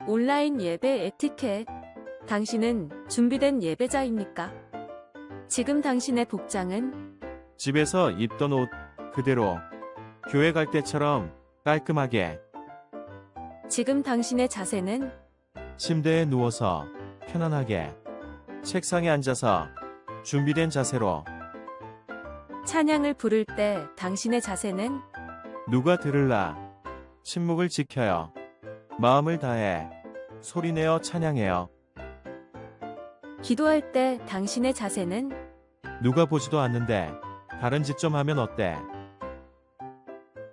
온라인 예배 에티켓. 당신은 준비된 예배자입니까? 지금 당신의 복장은? 집에서 입던 옷 그대로 교회 갈 때처럼 깔끔하게 지금 당신의 자세는? 침대에 누워서 편안하게 책상에 앉아서 준비된 자세로 찬양을 부를 때 당신의 자세는? 누가 들을라 침묵을 지켜요. 마음을 다해 소리내어 찬양해요. 기도할 때 당신의 자세는? 누가 보지도 않는데 다른 짓 좀 하면 어때?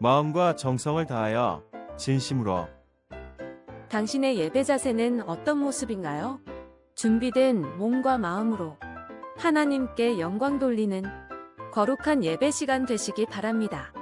마음과 정성을 다하여 진심으로 당신의 예배 자세는 어떤 모습인가요? 준비된 몸과 마음으로 하나님께 영광 돌리는 거룩한 예배 시간 되시기 바랍니다.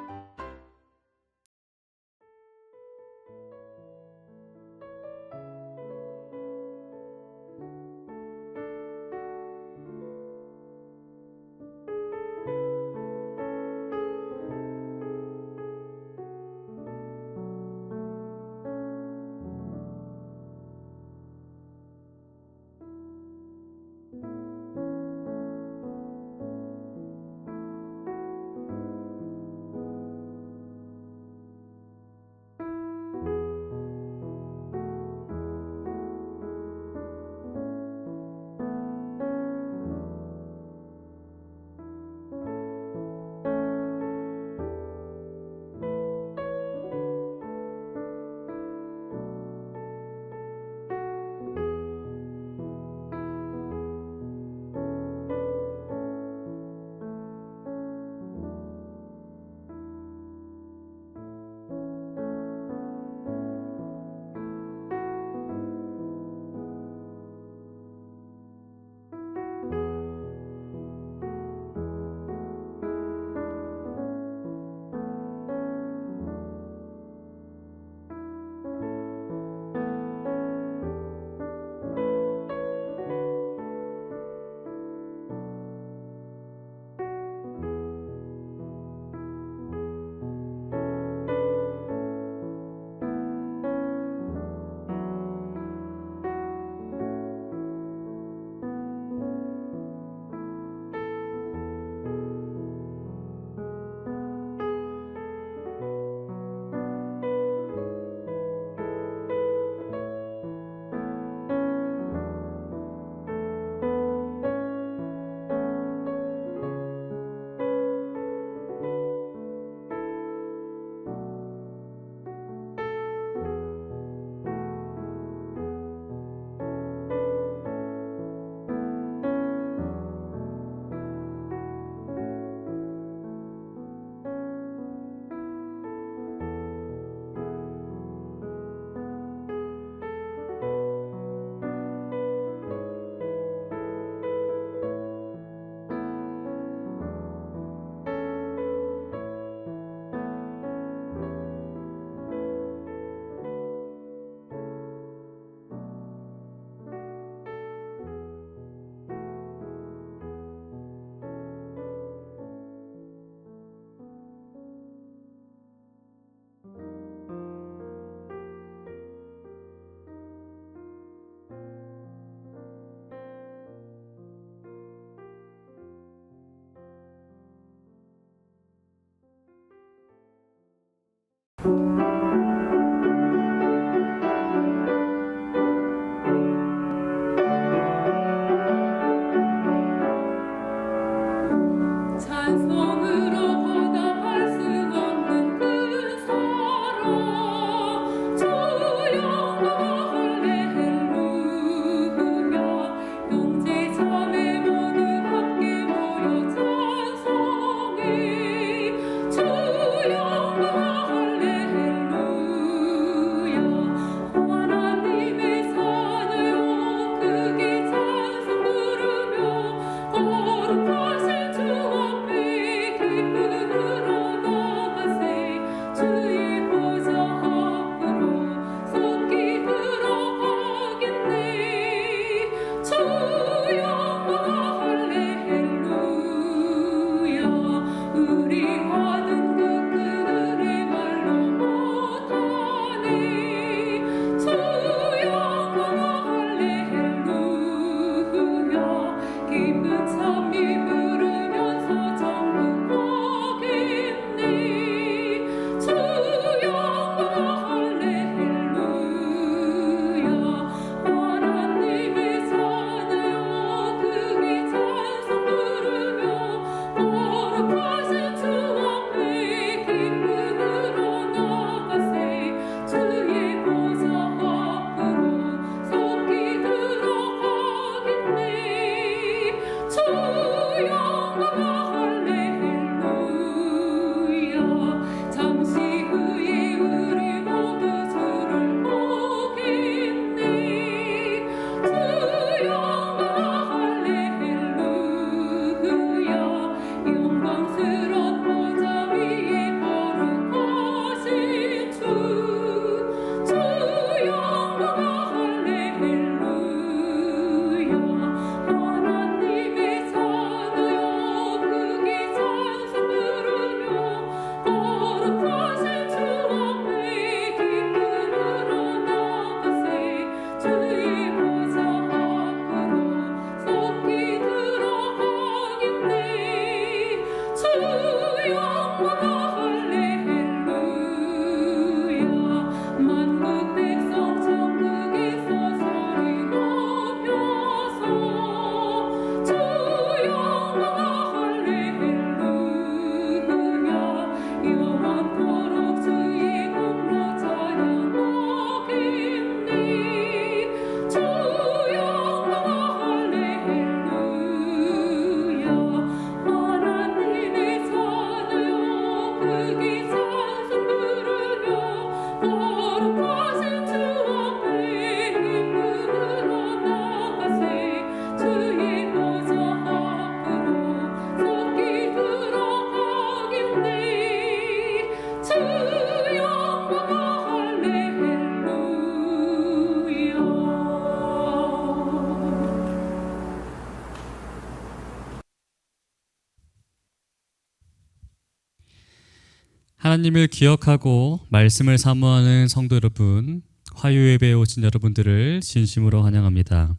하나님을 기억하고 말씀을 사모하는 성도 여러분, 화요예배에 오신 여러분들을 진심으로 환영합니다.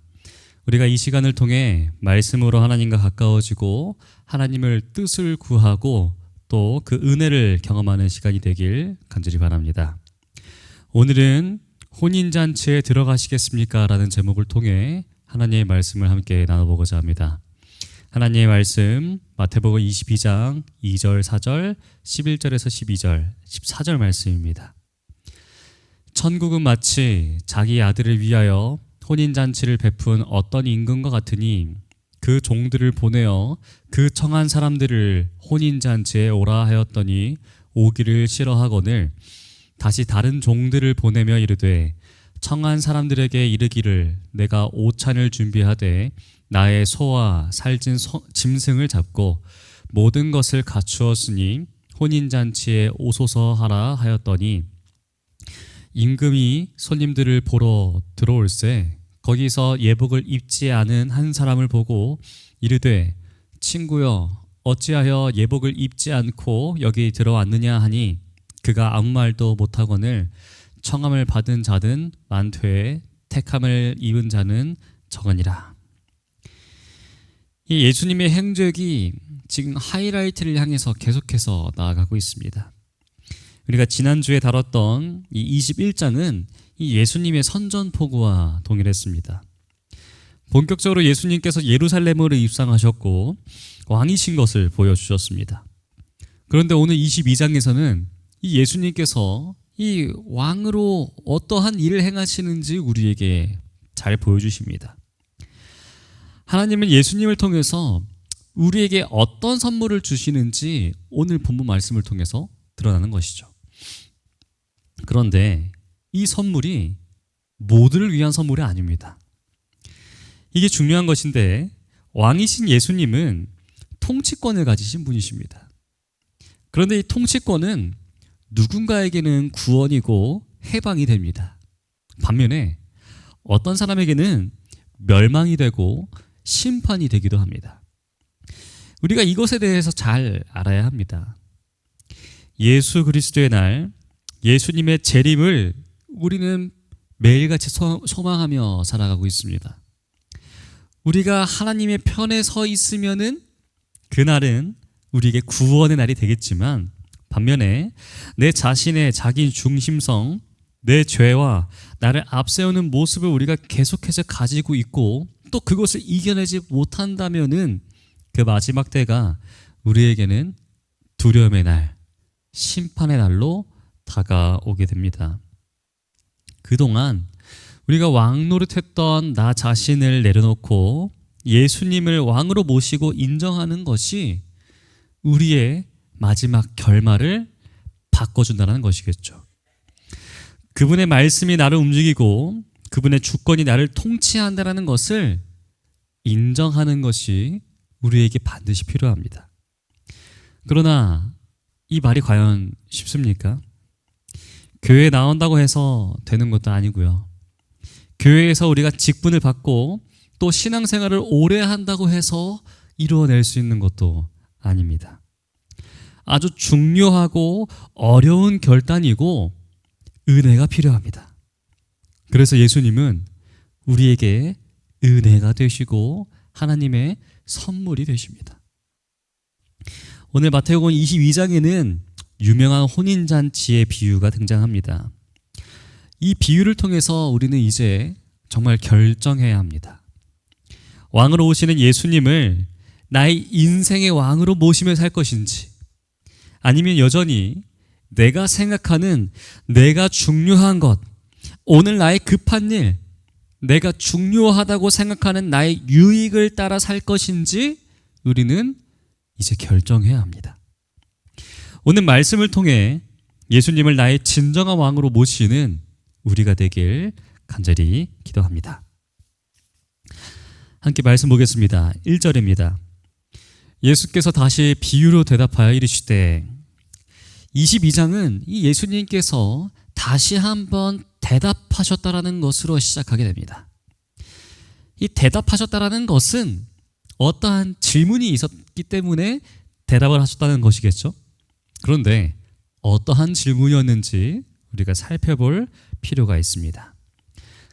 우리가 이 시간을 통해 말씀으로 하나님과 가까워지고 하나님을 뜻을 구하고 또 그 은혜를 경험하는 시간이 되길 간절히 바랍니다. 오늘은 혼인잔치에 들어가시겠습니까? 라는 제목을 통해 하나님의 말씀을 함께 나눠보고자 합니다. 하나님의 말씀 마태복음 22장 2절 4절 11절에서 12절 14절 말씀입니다. 천국은 마치 자기 아들을 위하여 혼인잔치를 베푼 어떤 임금과 같으니 그 종들을 보내어 그 청한 사람들을 혼인잔치에 오라 하였더니 오기를 싫어하거늘 다시 다른 종들을 보내며 이르되 청한 사람들에게 이르기를 내가 오찬을 준비하되 나의 소와 살찐 짐승을 잡고 모든 것을 갖추었으니 혼인잔치에 오소서 하라 하였더니 임금이 손님들을 보러 들어올세 거기서 예복을 입지 않은 한 사람을 보고 이르되 친구여 어찌하여 예복을 입지 않고 여기 들어왔느냐 하니 그가 아무 말도 못하거늘 청함을 받은 자는 많되 택함을 입은 자는 적으니라. 이 예수님의 행적이 지금 하이라이트를 향해서 계속해서 나아가고 있습니다. 우리가 지난주에 다뤘던 이 21장은 이 예수님의 선전포고와 동일했습니다. 본격적으로 예수님께서 예루살렘으로 입성하셨고 왕이신 것을 보여주셨습니다. 그런데 오늘 22장에서는 이 예수님께서 이 왕으로 어떠한 일을 행하시는지 우리에게 잘 보여주십니다. 하나님은 예수님을 통해서 우리에게 어떤 선물을 주시는지 오늘 본문 말씀을 통해서 드러나는 것이죠. 그런데 이 선물이 모두를 위한 선물이 아닙니다. 이게 중요한 것인데 왕이신 예수님은 통치권을 가지신 분이십니다. 그런데 이 통치권은 누군가에게는 구원이고 해방이 됩니다. 반면에 어떤 사람에게는 멸망이 되고 심판이 되기도 합니다. 우리가 이것에 대해서 잘 알아야 합니다. 예수 그리스도의 날 예수님의 재림을 우리는 매일같이 소망하며 살아가고 있습니다. 우리가 하나님의 편에 서 있으면은 그날은 우리에게 구원의 날이 되겠지만 반면에 내 자신의 자기 중심성, 내 죄와 나를 앞세우는 모습을 우리가 계속해서 가지고 있고 또 그것을 이겨내지 못한다면은 그 마지막 때가 우리에게는 두려움의 날, 심판의 날로 다가오게 됩니다. 그동안 우리가 왕 노릇했던 나 자신을 내려놓고 예수님을 왕으로 모시고 인정하는 것이 우리의 마지막 결말을 바꿔준다는 것이겠죠. 그분의 말씀이 나를 움직이고 그분의 주권이 나를 통치한다는 것을 인정하는 것이 우리에게 반드시 필요합니다. 그러나 이 말이 과연 쉽습니까? 교회에 나온다고 해서 되는 것도 아니고요. 교회에서 우리가 직분을 받고 또 신앙생활을 오래 한다고 해서 이루어낼 수 있는 것도 아닙니다. 아주 중요하고 어려운 결단이고 은혜가 필요합니다. 그래서 예수님은 우리에게 은혜가 되시고 하나님의 선물이 되십니다. 오늘 마태복음 22장에는 유명한 혼인잔치의 비유가 등장합니다. 이 비유를 통해서 우리는 이제 정말 결정해야 합니다. 왕으로 오시는 예수님을 나의 인생의 왕으로 모시며 살 것인지 아니면 여전히 내가 생각하는 내가 중요한 것, 오늘 나의 급한 일, 내가 중요하다고 생각하는 나의 유익을 따라 살 것인지 우리는 이제 결정해야 합니다. 오늘 말씀을 통해 예수님을 나의 진정한 왕으로 모시는 우리가 되길 간절히 기도합니다. 함께 말씀 보겠습니다. 1절입니다. 예수께서 다시 비유로 대답하여 이르시되 22장은 이 예수님께서 다시 한번 대답하셨다라는 것으로 시작하게 됩니다. 이 대답하셨다라는 것은 어떠한 질문이 있었기 때문에 대답을 하셨다는 것이겠죠. 그런데 어떠한 질문이었는지 우리가 살펴볼 필요가 있습니다.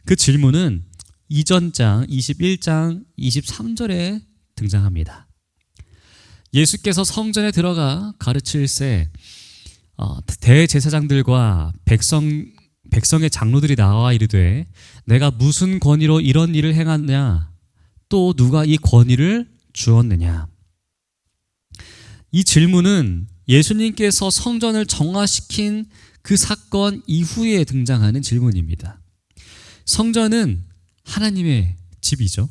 그 질문은 이전 장 21장 23절에 등장합니다. 예수께서 성전에 들어가 가르칠새 대제사장들과 백성의 장로들이 나와 이르되 내가 무슨 권위로 이런 일을 행하느냐, 또 누가 이 권위를 주었느냐. 이 질문은 예수님께서 성전을 정화시킨 그 사건 이후에 등장하는 질문입니다. 성전은 하나님의 집이죠.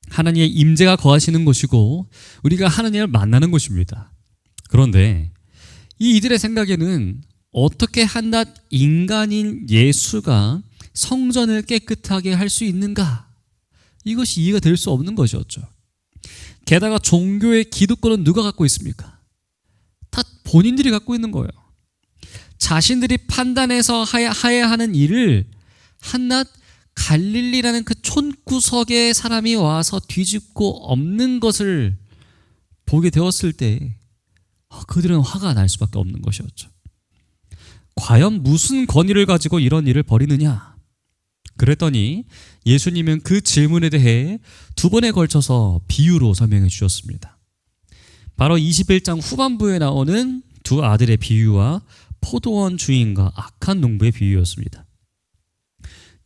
하나님의 임재가 거하시는 곳이고 우리가 하나님을 만나는 곳입니다. 그런데 이들의 생각에는 어떻게 한낱 인간인 예수가 성전을 깨끗하게 할 수 있는가? 이것이 이해가 될 수 없는 것이었죠. 게다가 종교의 기득권은 누가 갖고 있습니까? 다 본인들이 갖고 있는 거예요. 자신들이 판단해서 하야 하는 일을 한낱 갈릴리라는 그 촌구석에 사람이 와서 뒤집고 엎는 것을 보게 되었을 때 그들은 화가 날 수밖에 없는 것이었죠. 과연 무슨 권위를 가지고 이런 일을 벌이느냐? 그랬더니 예수님은 그 질문에 대해 두 번에 걸쳐서 비유로 설명해 주셨습니다. 바로 21장 후반부에 나오는 두 아들의 비유와 포도원 주인과 악한 농부의 비유였습니다.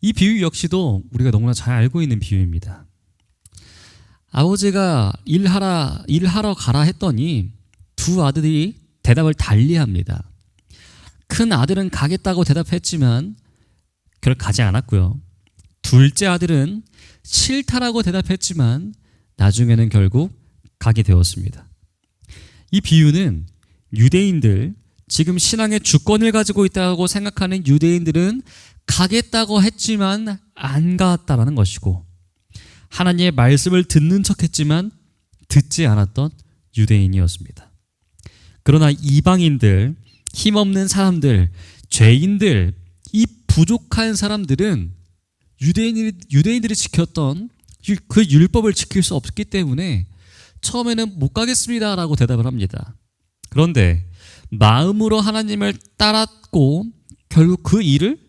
이 비유 역시도 우리가 너무나 잘 알고 있는 비유입니다. 아버지가 일하러 가라 했더니 두 아들이 대답을 달리합니다. 큰 아들은 가겠다고 대답했지만 결국 가지 않았고요. 둘째 아들은 싫다라고 대답했지만 나중에는 결국 가게 되었습니다. 이 비유는 유대인들, 지금 신앙의 주권을 가지고 있다고 생각하는 유대인들은 가겠다고 했지만 안 갔다라는 것이고, 하나님의 말씀을 듣는 척했지만 듣지 않았던 유대인이었습니다. 그러나 이방인들, 힘없는 사람들, 죄인들, 이 부족한 사람들은 유대인들이 지켰던 그 율법을 지킬 수 없기 때문에 처음에는 못 가겠습니다 라고 대답을 합니다. 그런데 마음으로 하나님을 따랐고 결국 그 일을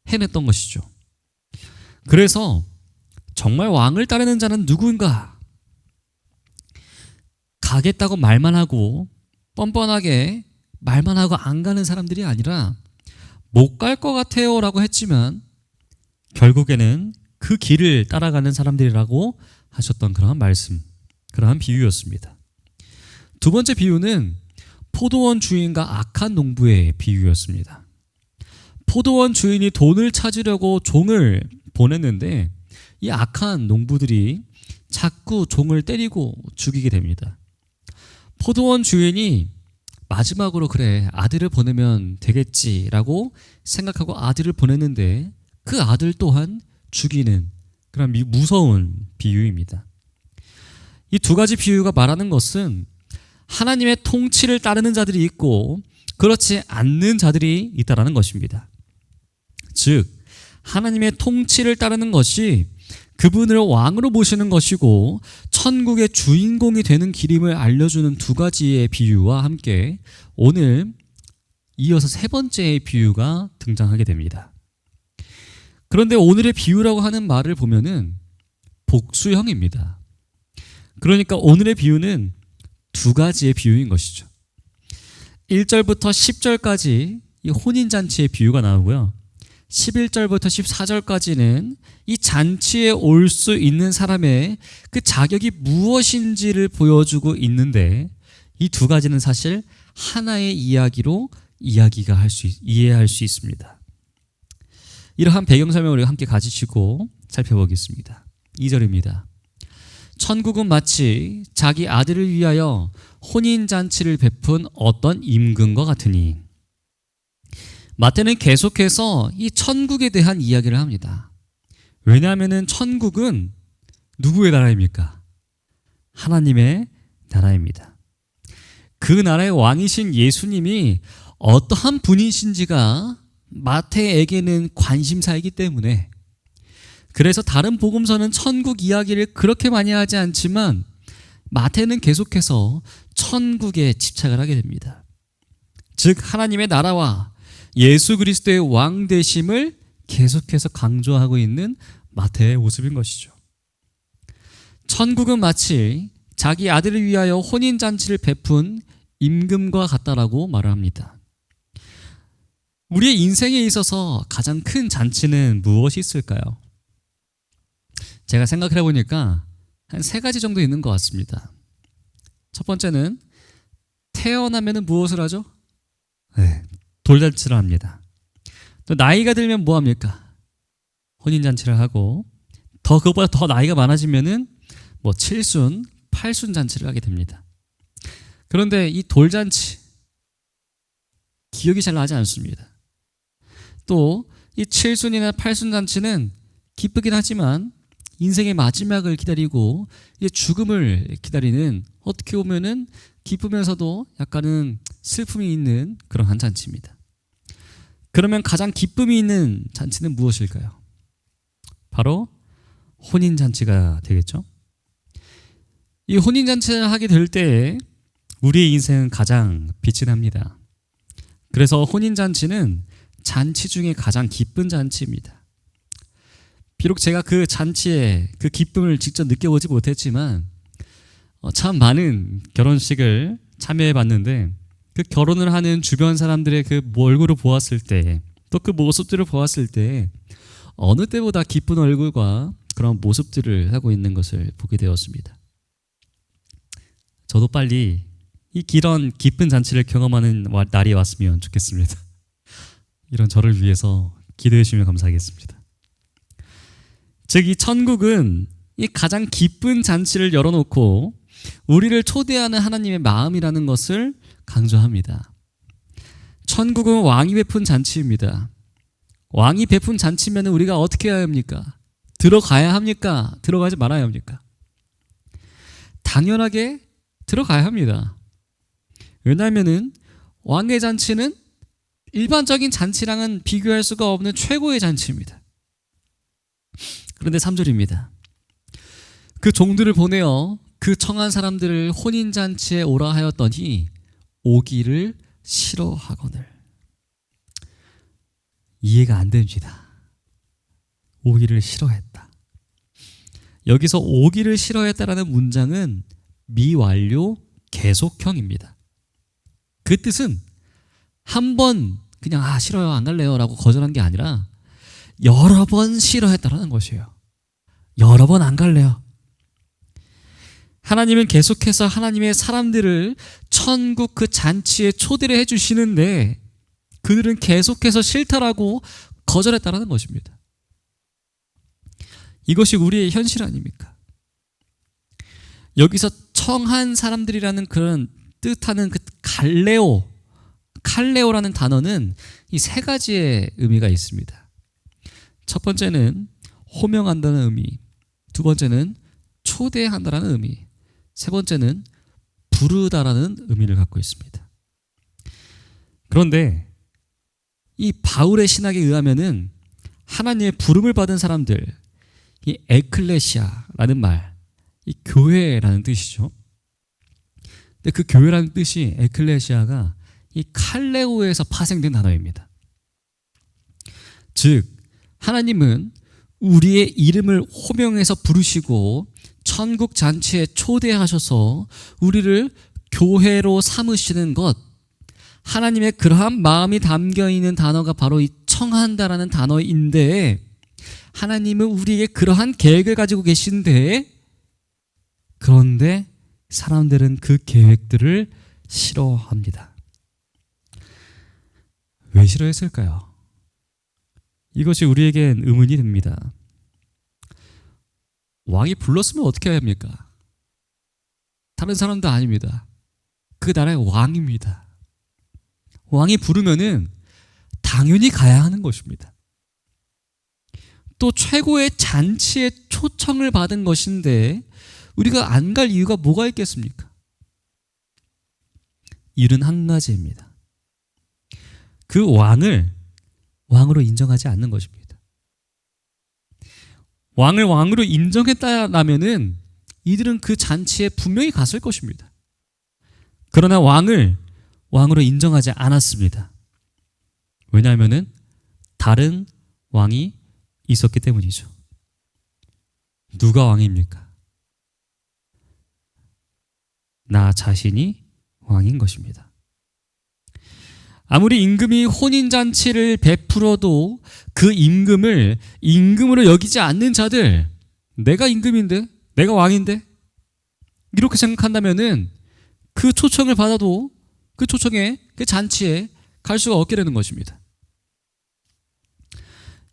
해냈던 것이죠. 그래서 정말 왕을 따르는 자는 누구인가? 가겠다고 말만 하고 뻔뻔하게 말만 하고 안 가는 사람들이 아니라 못 갈 것 같아요 라고 했지만 결국에는 그 길을 따라가는 사람들이라고 하셨던 그러한 말씀, 그러한 비유였습니다. 두 번째 비유는 포도원 주인과 악한 농부의 비유였습니다. 포도원 주인이 돈을 찾으려고 종을 보냈는데 이 악한 농부들이 자꾸 종을 때리고 죽이게 됩니다. 포도원 주인이 마지막으로 그래 아들을 보내면 되겠지라고 생각하고 아들을 보냈는데 그 아들 또한 죽이는 그런 무서운 비유입니다. 이 두 가지 비유가 말하는 것은 하나님의 통치를 따르는 자들이 있고 그렇지 않는 자들이 있다라는 것입니다. 즉 하나님의 통치를 따르는 것이 그분을 왕으로 모시는 것이고 천국의 주인공이 되는 길임을 알려주는 두 가지의 비유와 함께 오늘 이어서 세 번째의 비유가 등장하게 됩니다. 그런데 오늘의 비유라고 하는 말을 보면은 복수형입니다. 그러니까 오늘의 비유는 두 가지의 비유인 것이죠. 1절부터 10절까지 이 혼인잔치의 비유가 나오고요. 11절부터 14절까지는 이 잔치에 올 수 있는 사람의 그 자격이 무엇인지를 보여주고 있는데 이 두 가지는 사실 하나의 이야기로 이해할 수 있습니다. 이러한 배경 설명을 우리가 함께 가지시고 살펴보겠습니다. 2절입니다. 천국은 마치 자기 아들을 위하여 혼인잔치를 베푼 어떤 임금과 같으니. 마태는 계속해서 이 천국에 대한 이야기를 합니다. 왜냐하면 천국은 누구의 나라입니까? 하나님의 나라입니다. 그 나라의 왕이신 예수님이 어떠한 분이신지가 마태에게는 관심사이기 때문에, 그래서 다른 복음서는 천국 이야기를 그렇게 많이 하지 않지만 마태는 계속해서 천국에 집착을 하게 됩니다. 즉 하나님의 나라와 예수 그리스도의 왕 되심을 계속해서 강조하고 있는 마태의 모습인 것이죠. 천국은 마치 자기 아들을 위하여 혼인잔치를 베푼 임금과 같다라고 말을 합니다. 우리의 인생에 있어서 가장 큰 잔치는 무엇이 있을까요? 제가 생각해 보니까 한 3가지 정도 있는 것 같습니다. 첫 번째는 태어나면 무엇을 하죠? 네, 돌잔치를 합니다. 또 나이가 들면 뭐 합니까? 혼인잔치를 하고, 그것보다 더 나이가 많아지면은 뭐 7순, 8순 잔치를 하게 됩니다. 그런데 이 돌잔치 기억이 잘 나지 않습니다. 또 이 7순이나 8순 잔치는 기쁘긴 하지만 인생의 마지막을 기다리고 이제 죽음을 기다리는, 어떻게 보면은 기쁘면서도 약간은 슬픔이 있는 그런 한 잔치입니다. 그러면 가장 기쁨이 있는 잔치는 무엇일까요? 바로 혼인잔치가 되겠죠. 이 혼인잔치를 하게 될 때 우리의 인생은 가장 빛이 납니다. 그래서 혼인잔치는 잔치 중에 가장 기쁜 잔치입니다. 비록 제가 그 잔치에 그 기쁨을 직접 느껴보지 못했지만 참 많은 결혼식을 참여해 봤는데, 그 결혼을 하는 주변 사람들의 그 얼굴을 보았을 때, 또 그 모습들을 보았을 때 어느 때보다 기쁜 얼굴과 그런 모습들을 하고 있는 것을 보게 되었습니다. 저도 빨리 이 이런 기쁜 잔치를 경험하는 날이 왔으면 좋겠습니다. 이런 저를 위해서 기도해 주시면 감사하겠습니다. 즉 이 천국은 이 가장 기쁜 잔치를 열어놓고 우리를 초대하는 하나님의 마음이라는 것을 강조합니다. 천국은 왕이 베푼 잔치입니다. 왕이 베푼 잔치면 우리가 어떻게 해야 합니까? 들어가야 합니까? 들어가지 말아야 합니까? 당연하게 들어가야 합니다. 왜냐하면 왕의 잔치는 일반적인 잔치랑은 비교할 수가 없는 최고의 잔치입니다. 그런데 3절입니다. 그 종들을 보내어 그 청한 사람들을 혼인잔치에 오라 하였더니 오기를 싫어하거늘. 이해가 안 됩니다. 오기를 싫어했다. 여기서 오기를 싫어했다라는 문장은 미완료 계속형입니다. 그 뜻은 한 번 그냥 싫어요, 안 갈래요 라고 거절한 게 아니라 여러 번 싫어했다라는 것이에요. 여러 번 안 갈래요. 하나님은 계속해서 하나님의 사람들을 천국 그 잔치에 초대를 해주시는데 그들은 계속해서 싫다라고 거절했다라는 것입니다. 이것이 우리의 현실 아닙니까? 여기서 청한 사람들이라는 그런 뜻하는 그 칼레오라는 단어는 이 3가지의 의미가 있습니다. 첫 번째는 호명한다는 의미, 두 번째는 초대한다는 의미, 세 번째는 부르다라는 의미를 갖고 있습니다. 그런데 이 바울의 신학에 의하면은 하나님의 부름을 받은 사람들, 이 에클레시아라는 말, 이 교회라는 뜻이죠. 근데 그 교회라는 뜻이, 에클레시아가 이 칼레오에서 파생된 단어입니다. 즉 하나님은 우리의 이름을 호명해서 부르시고 천국 잔치에 초대하셔서 우리를 교회로 삼으시는 것, 하나님의 그러한 마음이 담겨있는 단어가 바로 이 청한다라는 단어인데, 하나님은 우리에게 그러한 계획을 가지고 계신데, 그런데 사람들은 그 계획들을 싫어합니다. 왜 싫어했을까요? 이것이 우리에겐 의문이 듭니다. 왕이 불렀으면 어떻게 해야 합니까? 다른 사람도 아닙니다. 그 나라의 왕입니다. 왕이 부르면은 당연히 가야 하는 것입니다. 또 최고의 잔치에 초청을 받은 것인데 우리가 안 갈 이유가 뭐가 있겠습니까? 이유는 한 가지입니다. 그 왕을 왕으로 인정하지 않는 것입니다. 왕을 왕으로 인정했다라면은 이들은 그 잔치에 분명히 갔을 것입니다. 그러나 왕을 왕으로 인정하지 않았습니다. 왜냐하면은 다른 왕이 있었기 때문이죠. 누가 왕입니까? 나 자신이 왕인 것입니다. 아무리 임금이 혼인잔치를 베풀어도 그 임금을 임금으로 여기지 않는 자들, 내가 임금인데, 내가 왕인데, 이렇게 생각한다면은 그 초청을 받아도 그 초청에, 그 잔치에 갈 수가 없게 되는 것입니다.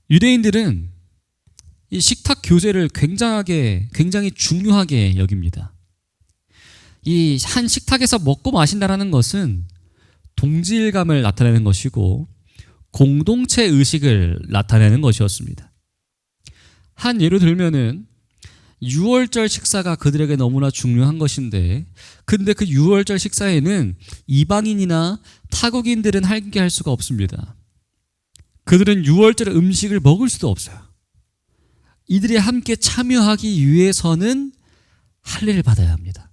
유대인들은 이 식탁 교제를 굉장히 중요하게 여깁니다. 이 한 식탁에서 먹고 마신다라는 것은 동질감을 나타내는 것이고 공동체 의식을 나타내는 것이었습니다. 한 예로 들면은 유월절 식사가 그들에게 너무나 중요한 것인데, 근데 그 유월절 식사에는 이방인이나 타국인들은 함께 할 수가 없습니다. 그들은 유월절 음식을 먹을 수도 없어요. 이들이 함께 참여하기 위해서는 할례를 받아야 합니다.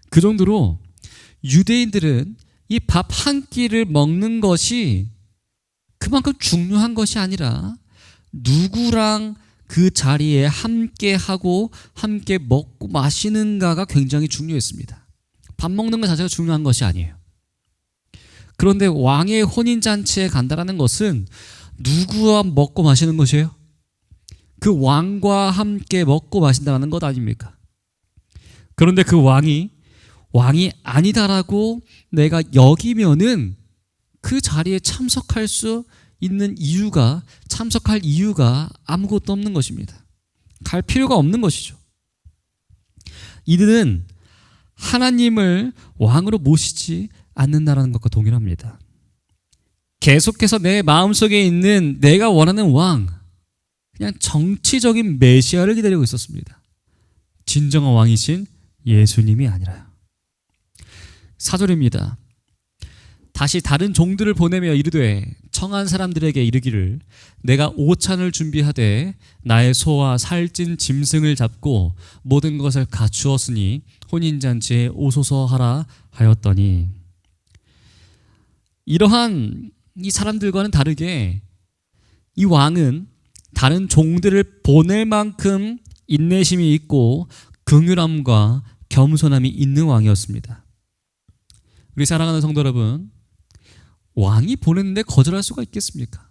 그 정도로 유대인들은 이 밥 한 끼를 먹는 것이 그만큼 중요한 것이 아니라 누구랑 그 자리에 함께 하고 함께 먹고 마시는가가 굉장히 중요했습니다. 밥 먹는 것 자체가 중요한 것이 아니에요. 그런데 왕의 혼인잔치에 간다는 것은 누구와 먹고 마시는 것이에요? 그 왕과 함께 먹고 마신다는 것 아닙니까? 그런데 그 왕이 아니다라고 내가 여기면은 그 자리에 참석할 이유가 아무것도 없는 것입니다. 갈 필요가 없는 것이죠. 이들은 하나님을 왕으로 모시지 않는다라는 것과 동일합니다. 계속해서 내 마음속에 있는 내가 원하는 왕, 그냥 정치적인 메시아를 기다리고 있었습니다. 진정한 왕이신 예수님이 아니라요. 4절입니다. 다시 다른 종들을 보내며 이르되 청한 사람들에게 이르기를 내가 오찬을 준비하되 나의 소와 살찐 짐승을 잡고 모든 것을 갖추었으니 혼인잔치에 오소서 하라 하였더니, 이러한 이 사람들과는 다르게 이 왕은 다른 종들을 보낼 만큼 인내심이 있고 긍휼함과 겸손함이 있는 왕이었습니다. 우리 사랑하는 성도 여러분, 왕이 보냈는데 거절할 수가 있겠습니까?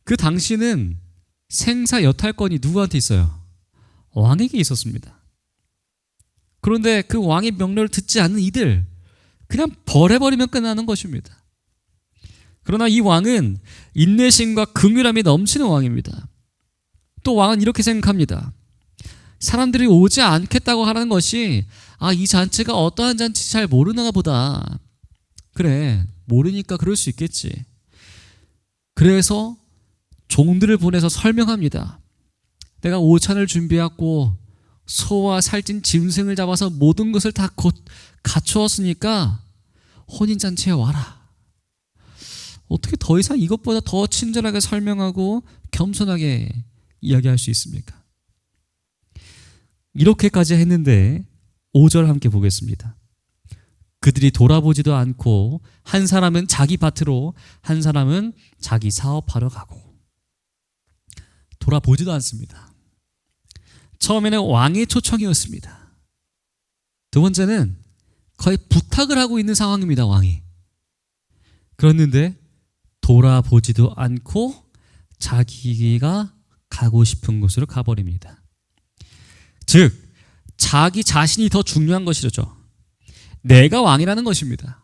그 당시는 생사 여탈권이 누구한테 있어요? 왕에게 있었습니다. 그런데 그 왕의 명령을 듣지 않는 이들, 그냥 벌해버리면 끝나는 것입니다. 그러나 이 왕은 인내심과 긍휼함이 넘치는 왕입니다. 또 왕은 이렇게 생각합니다. 사람들이 오지 않겠다고 하는 것이 이 잔치가 어떠한 잔치인지 잘 모르나 보다. 그래, 모르니까 그럴 수 있겠지. 그래서 종들을 보내서 설명합니다. 내가 오찬을 준비하고 소와 살찐 짐승을 잡아서 모든 것을 다 갖추었으니까 혼인잔치에 와라. 어떻게 더 이상 이것보다 더 친절하게 설명하고 겸손하게 이야기할 수 있습니까? 이렇게까지 했는데 5절 함께 보겠습니다. 그들이 돌아보지도 않고 한 사람은 자기 밭으로 한 사람은 자기 사업하러 가고, 돌아보지도 않습니다. 처음에는 왕의 초청이었습니다. 두 번째는 거의 부탁을 하고 있는 상황입니다. 왕이. 그랬는데 돌아보지도 않고 자기가 가고 싶은 곳으로 가버립니다. 즉 자기 자신이 더 중요한 것이죠. 내가 왕이라는 것입니다.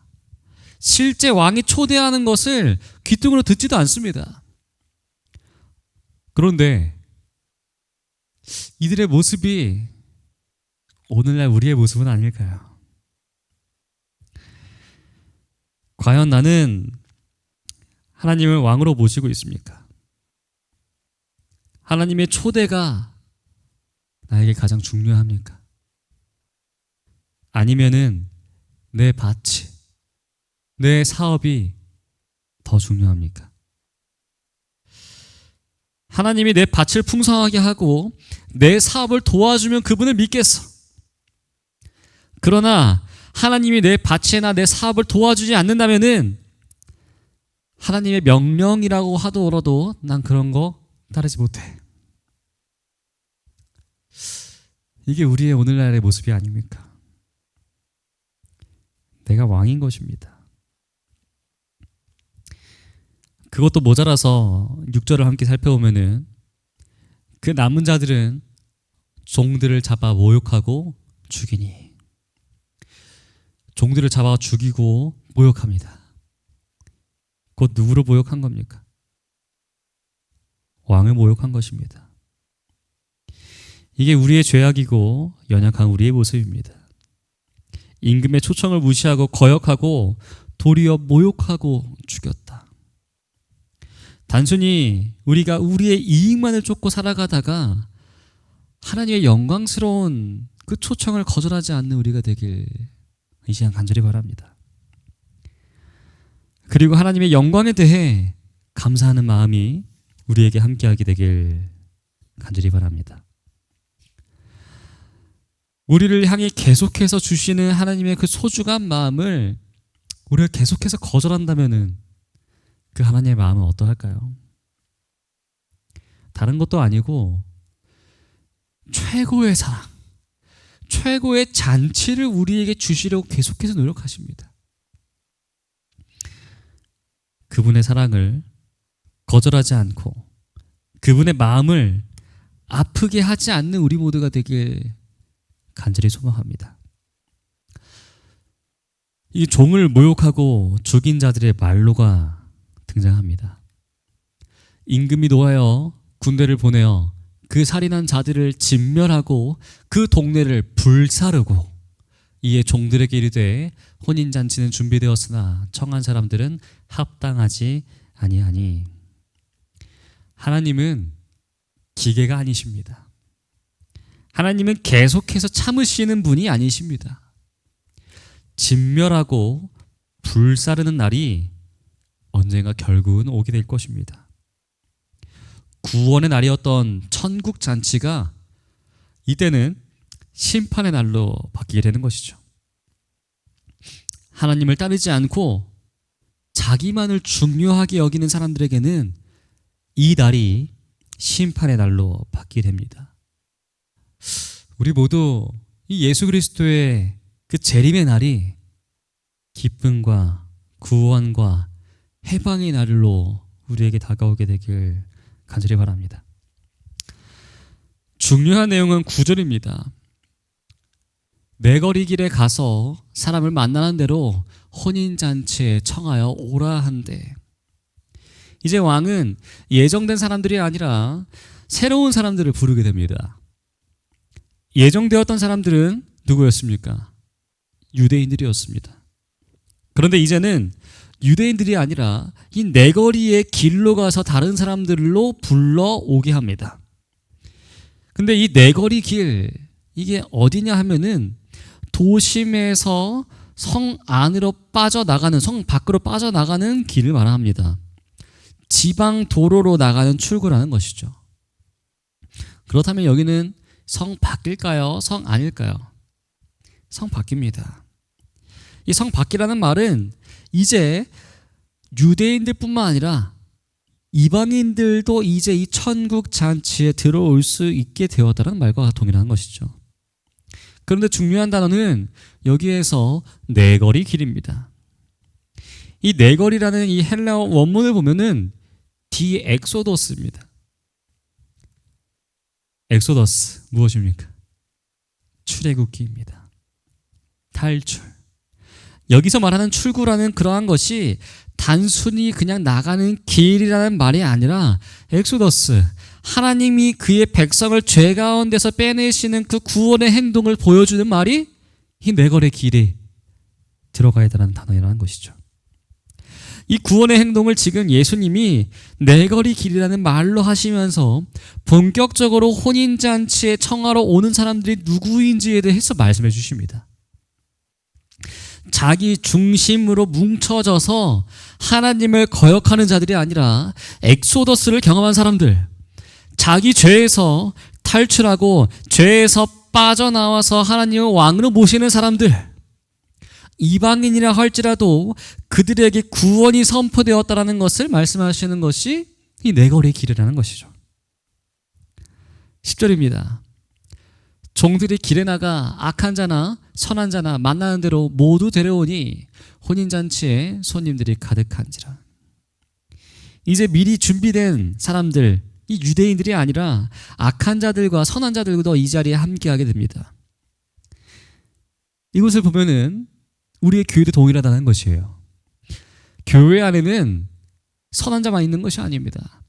실제 왕이 초대하는 것을 귀뚱으로 듣지도 않습니다. 그런데 이들의 모습이 오늘날 우리의 모습은 아닐까요? 과연 나는 하나님을 왕으로 모시고 있습니까? 하나님의 초대가 나에게 가장 중요합니까? 아니면은 내 밭이, 내 사업이 더 중요합니까? 하나님이 내 밭을 풍성하게 하고 내 사업을 도와주면 그분을 믿겠어. 그러나 하나님이 내 밭이나 내 사업을 도와주지 않는다면은 하나님의 명령이라고 하더라도 난 그런 거 따르지 못해. 이게 우리의 오늘날의 모습이 아닙니까? 내가 왕인 것입니다. 그것도 모자라서 6절을 함께 살펴보면은 그 남은 자들은 종들을 잡아 모욕하고 죽이니, 종들을 잡아 죽이고 모욕합니다. 곧 누구를 모욕한 겁니까? 왕을 모욕한 것입니다. 이게 우리의 죄악이고 연약한 우리의 모습입니다. 임금의 초청을 무시하고 거역하고 도리어 모욕하고 죽였다. 단순히 우리가 우리의 이익만을 쫓고 살아가다가 하나님의 영광스러운 그 초청을 거절하지 않는 우리가 되길 이 시간 간절히 바랍니다. 그리고 하나님의 영광에 대해 감사하는 마음이 우리에게 함께하게 되길 간절히 바랍니다. 우리를 향해 계속해서 주시는 하나님의 그 소중한 마음을 우리가 계속해서 거절한다면은 그 하나님의 마음은 어떠할까요? 다른 것도 아니고 최고의 사랑, 최고의 잔치를 우리에게 주시려고 계속해서 노력하십니다. 그분의 사랑을 거절하지 않고 그분의 마음을 아프게 하지 않는 우리 모두가 되길 간절히 소망합니다. 이 종을 모욕하고 죽인 자들의 말로가 등장합니다. 임금이 노하여 군대를 보내어 그 살인한 자들을 진멸하고 그 동네를 불사르고, 이에 종들에게 이르되 혼인잔치는 준비되었으나 청한 사람들은 합당하지 아니하니. 하나님은 기계가 아니십니다. 하나님은 계속해서 참으시는 분이 아니십니다. 진멸하고 불사르는 날이 언젠가 결국은 오게 될 것입니다. 구원의 날이었던 천국 잔치가 이때는 심판의 날로 바뀌게 되는 것이죠. 하나님을 따르지 않고 자기만을 중요하게 여기는 사람들에게는 이 날이 심판의 날로 바뀌게 됩니다. 우리 모두 이 예수 그리스도의 그 재림의 날이 기쁨과 구원과 해방의 날로 우리에게 다가오게 되길 간절히 바랍니다. 중요한 내용은 9절입니다. 내거리 길에 가서 사람을 만나는 대로 혼인잔치에 청하여 오라 한대. 이제 왕은 예정된 사람들이 아니라 새로운 사람들을 부르게 됩니다. 예정되었던 사람들은 누구였습니까? 유대인들이었습니다. 그런데 이제는 유대인들이 아니라 이 내거리의 길로 가서 다른 사람들로 불러오게 합니다. 근데 이 내거리 길, 이게 어디냐 하면은 도심에서 성 안으로 빠져나가는, 성 밖으로 빠져나가는 길을 말합니다. 지방 도로로 나가는 출구라는 것이죠. 그렇다면 여기는 성 밖일까요? 성 안일까요? 성 밖입니다. 이 성 밖이라는 말은 이제 유대인들뿐만 아니라 이방인들도 이제 이 천국 잔치에 들어올 수 있게 되었다는 말과 동일한 것이죠. 그런데 중요한 단어는 여기에서 내거리 길입니다. 이 내거리라는 이 헬라어 원문을 보면은 디엑소더스입니다. 엑소더스 무엇입니까? 출애굽기입니다. 탈출. 여기서 말하는 출구라는 그러한 것이 단순히 그냥 나가는 길이라는 말이 아니라 엑소더스, 하나님이 그의 백성을 죄 가운데서 빼내시는 그 구원의 행동을 보여주는 말이 이 내거리 길에 들어가야 되는 단어라는 것이죠. 이 구원의 행동을 지금 예수님이 내거리 길이라는 말로 하시면서 본격적으로 혼인잔치에 청하러 오는 사람들이 누구인지에 대해서 말씀해 주십니다. 자기 중심으로 뭉쳐져서 하나님을 거역하는 자들이 아니라 엑소더스를 경험한 사람들, 자기 죄에서 탈출하고 죄에서 빠져나와서 하나님을 왕으로 모시는 사람들, 이방인이라 할지라도 그들에게 구원이 선포되었다라는 것을 말씀하시는 것이 이 네 거리의 길이라는 것이죠. 10절입니다. 종들이 길에 나가 악한 자나 선한 자나 만나는 대로 모두 데려오니 혼인잔치에 손님들이 가득한지라. 이제 미리 준비된 사람들, 이 유대인들이 아니라 악한 자들과 선한 자들도 이 자리에 함께하게 됩니다. 이것을 보면은 우리의 교회도 동일하다는 것이에요. 교회 안에는 선한 자만 있는 것이 아닙니다.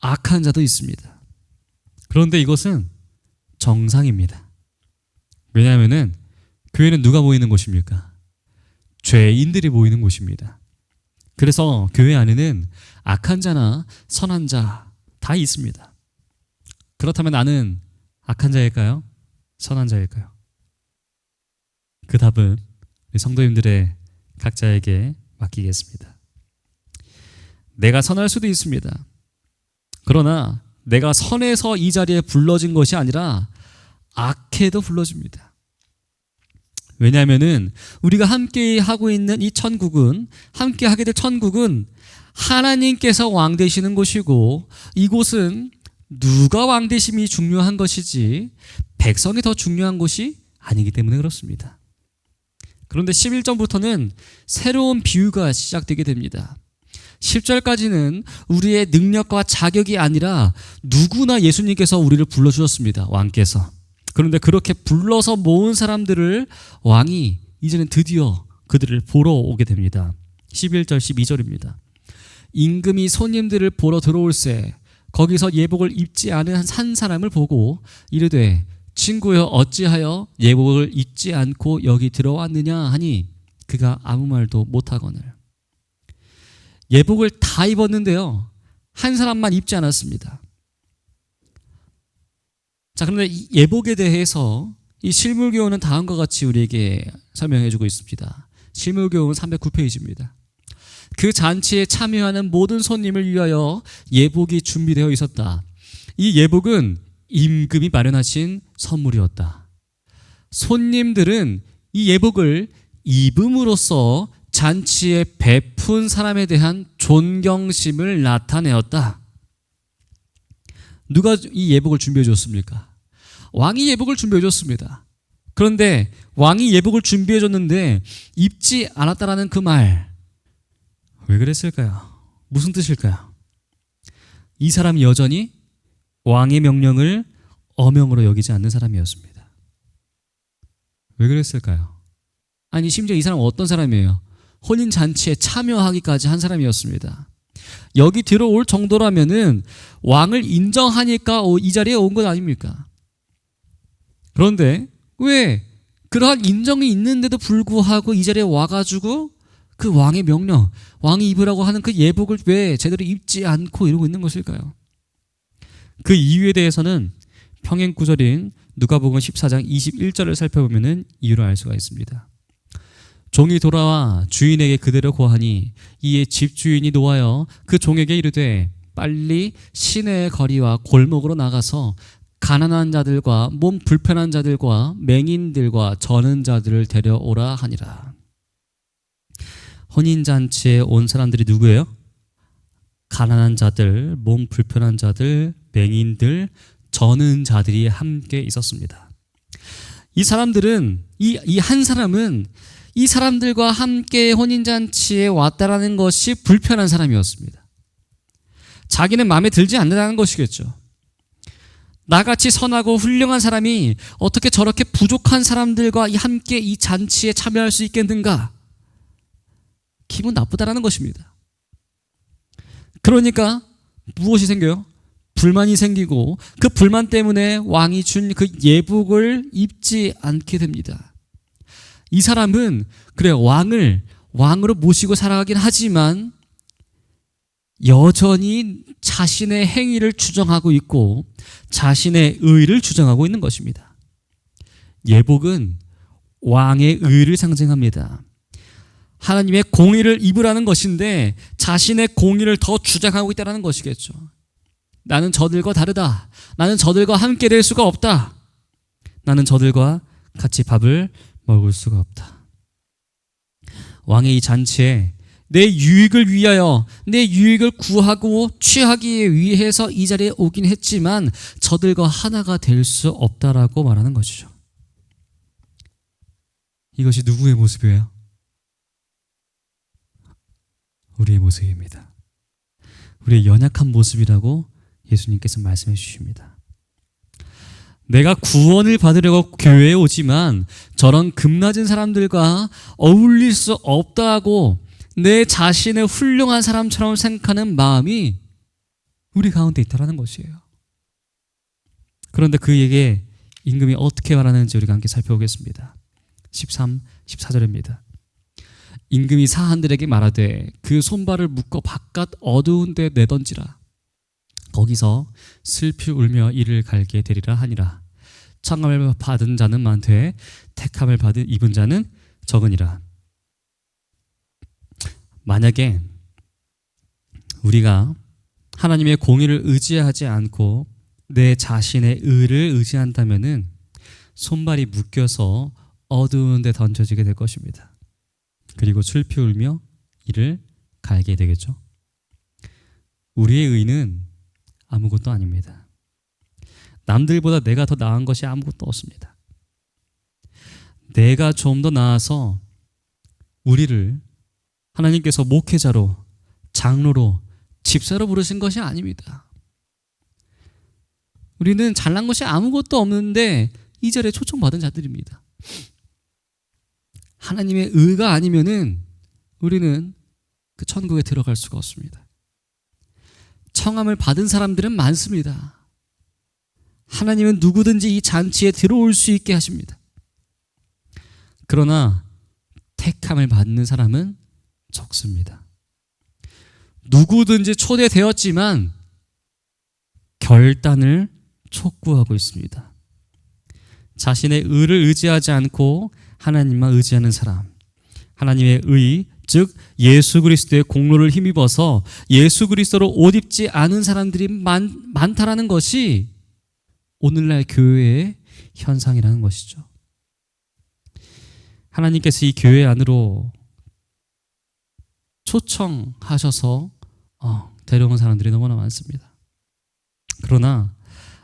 악한 자도 있습니다. 그런데 이것은 정상입니다. 왜냐하면은 교회는 누가 모이는 곳입니까? 죄인들이 모이는 곳입니다. 그래서 교회 안에는 악한 자나 선한 자 다 있습니다. 그렇다면 나는 악한 자일까요? 선한 자일까요? 그 답은 우리 성도님들의 각자에게 맡기겠습니다. 내가 선할 수도 있습니다. 그러나 내가 선해서 이 자리에 불러진 것이 아니라 악해도 불러집니다. 왜냐하면은 우리가 함께 하고 있는 이 천국은, 함께 하게 될 천국은 하나님께서 왕 되시는 곳이고, 이곳은 누가 왕 되심이 중요한 것이지 백성이 더 중요한 것이 아니기 때문에 그렇습니다. 그런데 11절부터는 새로운 비유가 시작되게 됩니다. 10절까지는 우리의 능력과 자격이 아니라 누구나 예수님께서 우리를 불러주셨습니다. 왕께서. 그런데 그렇게 불러서 모은 사람들을 왕이 이제는 드디어 그들을 보러 오게 됩니다. 11절 12절입니다. 임금이 손님들을 보러 들어올새 거기서 예복을 입지 않은 한 사람을 보고 이르되 친구여 어찌하여 예복을 입지 않고 여기 들어왔느냐 하니 그가 아무 말도 못하거늘. 예복을 다 입었는데요, 한 사람만 입지 않았습니다. 자, 그런데 이 예복에 대해서 이 실물교훈은 다음과 같이 우리에게 설명해 주고 있습니다. 실물교훈 309페이지입니다. 그 잔치에 참여하는 모든 손님을 위하여 예복이 준비되어 있었다. 이 예복은 임금이 마련하신 선물이었다. 손님들은 이 예복을 입음으로써 잔치에 베푼 사람에 대한 존경심을 나타내었다. 누가 이 예복을 준비해 줬습니까? 왕이 예복을 준비해 줬습니다. 그런데 왕이 예복을 준비해 줬는데 입지 않았다라는 그 말, 왜 그랬을까요? 무슨 뜻일까요? 이 사람이 여전히 왕의 명령을 어명으로 여기지 않는 사람이었습니다. 왜 그랬을까요? 아니, 심지어 이 사람은 어떤 사람이에요? 혼인잔치에 참여하기까지 한 사람이었습니다. 여기 들어올 정도라면은 왕을 인정하니까 이 자리에 온 것 아닙니까? 그런데 왜 그러한 인정이 있는데도 불구하고 이 자리에 와가지고 그 왕의 명령, 왕이 입으라고 하는 그 예복을 왜 제대로 입지 않고 이러고 있는 것일까요? 그 이유에 대해서는 평행 구절인 누가복음 14장 21절을 살펴보면 이유를 알 수가 있습니다. 종이 돌아와 주인에게 그대로 고하니 이에 집주인이 노하여 그 종에게 이르되 빨리 시내의 거리와 골목으로 나가서 가난한 자들과 몸 불편한 자들과 맹인들과 저는 자들을 데려오라 하니라. 혼인잔치에 온 사람들이 누구예요? 가난한 자들, 몸 불편한 자들, 맹인들, 저는 자들이 함께 있었습니다. 이 사람들은, 이 한 사람은 이 사람들과 함께 혼인잔치에 왔다라는 것이 불편한 사람이었습니다. 자기는 마음에 들지 않는다는 것이겠죠. 나같이 선하고 훌륭한 사람이 어떻게 저렇게 부족한 사람들과 함께 이 잔치에 참여할 수 있겠는가? 기분 나쁘다라는 것입니다. 그러니까 무엇이 생겨요? 불만이 생기고 그 불만 때문에 왕이 준 그 예복을 입지 않게 됩니다. 이 사람은 그래 왕을 왕으로 모시고 살아가긴 하지만 여전히 자신의 행위를 주장하고 있고 자신의 의를 주장하고 있는 것입니다. 예복은 왕의 의를 상징합니다. 하나님의 공의를 입으라는 것인데 자신의 공의를 더 주장하고 있다는 것이겠죠. 나는 저들과 다르다. 나는 저들과 함께 될 수가 없다. 나는 저들과 같이 밥을 먹을 수가 없다. 왕의 이 잔치에 내 유익을 위하여 내 유익을 구하고 취하기 위해서 이 자리에 오긴 했지만 저들과 하나가 될 수 없다라고 말하는 것이죠. 이것이 누구의 모습이에요? 우리의 모습입니다. 우리의 연약한 모습이라고 예수님께서 말씀해 주십니다. 내가 구원을 받으려고 교회에 오지만 저런 금낮은 사람들과 어울릴 수 없다고 내 자신을 훌륭한 사람처럼 생각하는 마음이 우리 가운데 있다는 것이에요. 그런데 그에게 임금이 어떻게 말하는지 우리가 함께 살펴보겠습니다. 13, 14절입니다. 임금이 사한들에게 말하되 그 손발을 묶어 바깥 어두운 데 내던지라. 거기서 슬피 울며 이를 갈게 되리라 하니라. 청함을 받은 자는 많되 택함을 받은 입은 자는 적으니라. 만약에 우리가 하나님의 공의를 의지하지 않고 내 자신의 의를 의지한다면은 손발이 묶여서 어두운 데 던져지게 될 것입니다. 그리고 슬피 울며 이를 갈게 되겠죠. 우리의 의는 아무것도 아닙니다. 남들보다 내가 더 나은 것이 아무것도 없습니다. 내가 좀 더 나아서 우리를 하나님께서 목회자로, 장로로, 집사로 부르신 것이 아닙니다. 우리는 잘난 것이 아무것도 없는데 이 자리에 초청받은 자들입니다. 하나님의 의가 아니면은 우리는 그 천국에 들어갈 수가 없습니다. 청함을 받은 사람들은 많습니다. 하나님은 누구든지 이 잔치에 들어올 수 있게 하십니다. 그러나 택함을 받는 사람은 적습니다. 누구든지 초대되었지만 결단을 촉구하고 있습니다. 자신의 의를 의지하지 않고 하나님만 의지하는 사람, 하나님의 의, 즉 예수 그리스도의 공로를 힘입어서 예수 그리스도로 옷 입지 않은 사람들이 많다라는 것이 오늘날 교회의 현상이라는 것이죠. 하나님께서 이 교회 안으로 초청하셔서 데려온 사람들이 너무나 많습니다. 그러나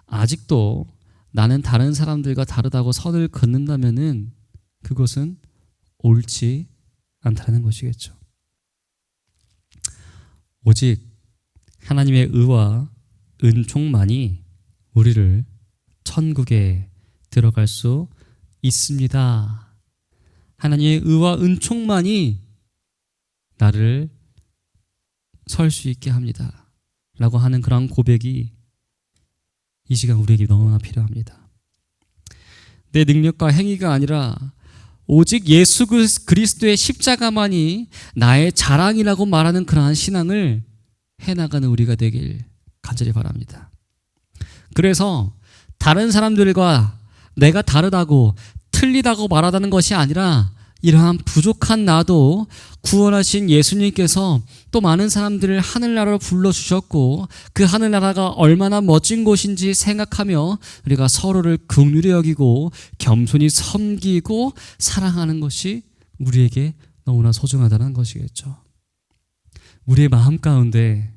아직도 나는 다른 사람들과 다르다고 선을 긋는다면은 그것은 옳지 않다는 것이겠죠. 오직 하나님의 의와 은총만이 우리를 천국에 들어갈 수 있습니다. 하나님의 의와 은총만이 나를 설 수 있게 합니다. 라고 하는 그런 고백이 이 시간 우리에게 너무나 필요합니다. 내 능력과 행위가 아니라 오직 예수 그리스도의 십자가만이 나의 자랑이라고 말하는 그러한 신앙을 해나가는 우리가 되길 간절히 바랍니다. 그래서 다른 사람들과 내가 다르다고 틀리다고 말하다는 것이 아니라 이러한 부족한 나도 구원하신 예수님께서 또 많은 사람들을 하늘나라로 불러주셨고 그 하늘나라가 얼마나 멋진 곳인지 생각하며 우리가 서로를 긍휼히 여기고 겸손히 섬기고 사랑하는 것이 우리에게 너무나 소중하다는 것이겠죠. 우리의 마음 가운데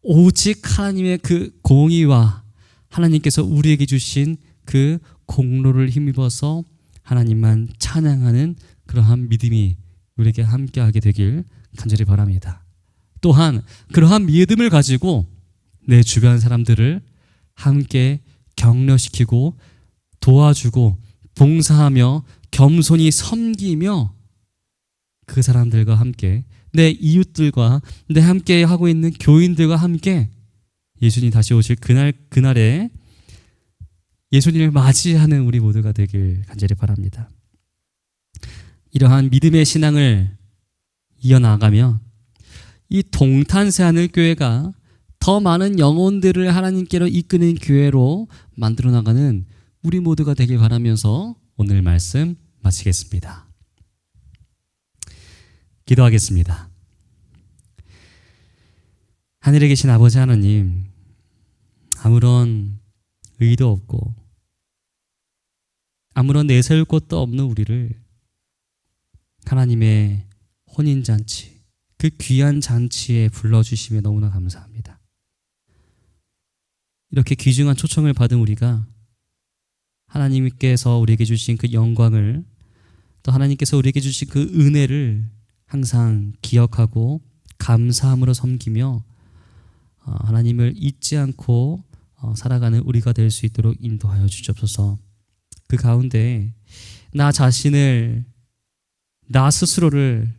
오직 하나님의 그 공의와 하나님께서 우리에게 주신 그 공로를 힘입어서 하나님만 찬양하는 그러한 믿음이 우리에게 함께하게 되길 간절히 바랍니다. 또한 그러한 믿음을 가지고 내 주변 사람들을 함께 격려시키고 도와주고 봉사하며 겸손히 섬기며 그 사람들과 함께 내 이웃들과 내 함께 하고 있는 교인들과 함께 예수님 다시 오실 그날에 예수님을 맞이하는 우리 모두가 되길 간절히 바랍니다. 이러한 믿음의 신앙을 이어나가며 이 동탄새하늘 교회가 더 많은 영혼들을 하나님께로 이끄는 교회로 만들어 나가는 우리 모두가 되길 바라면서 오늘 말씀 마치겠습니다. 기도하겠습니다. 하늘에 계신 아버지 하나님, 아무런 의도 없고 아무런 내세울 것도 없는 우리를 하나님의 혼인잔치, 그 귀한 잔치에 불러주심에 너무나 감사합니다. 이렇게 귀중한 초청을 받은 우리가 하나님께서 우리에게 주신 그 영광을, 또 하나님께서 우리에게 주신 그 은혜를 항상 기억하고 감사함으로 섬기며 하나님을 잊지 않고 살아가는 우리가 될 수 있도록 인도하여 주시옵소서. 그 가운데 나 자신을, 나 스스로를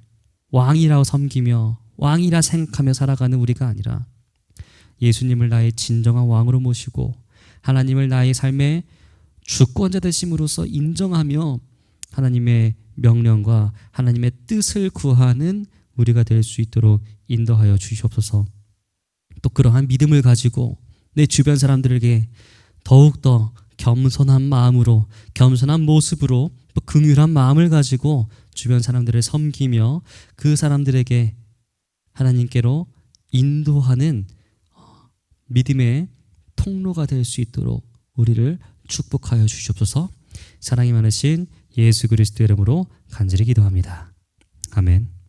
왕이라고 섬기며 왕이라 생각하며 살아가는 우리가 아니라 예수님을 나의 진정한 왕으로 모시고 하나님을 나의 삶의 주권자 되심으로써 인정하며 하나님의 명령과 하나님의 뜻을 구하는 우리가 될 수 있도록 인도하여 주시옵소서. 또 그러한 믿음을 가지고 내 주변 사람들에게 더욱더 겸손한 마음으로, 겸손한 모습으로, 또 긍휼한 마음을 가지고 주변 사람들을 섬기며 그 사람들에게 하나님께로 인도하는 믿음의 통로가 될 수 있도록 우리를 축복하여 주시옵소서. 사랑이 많으신 예수 그리스도의 이름으로 간절히 기도합니다. 아멘.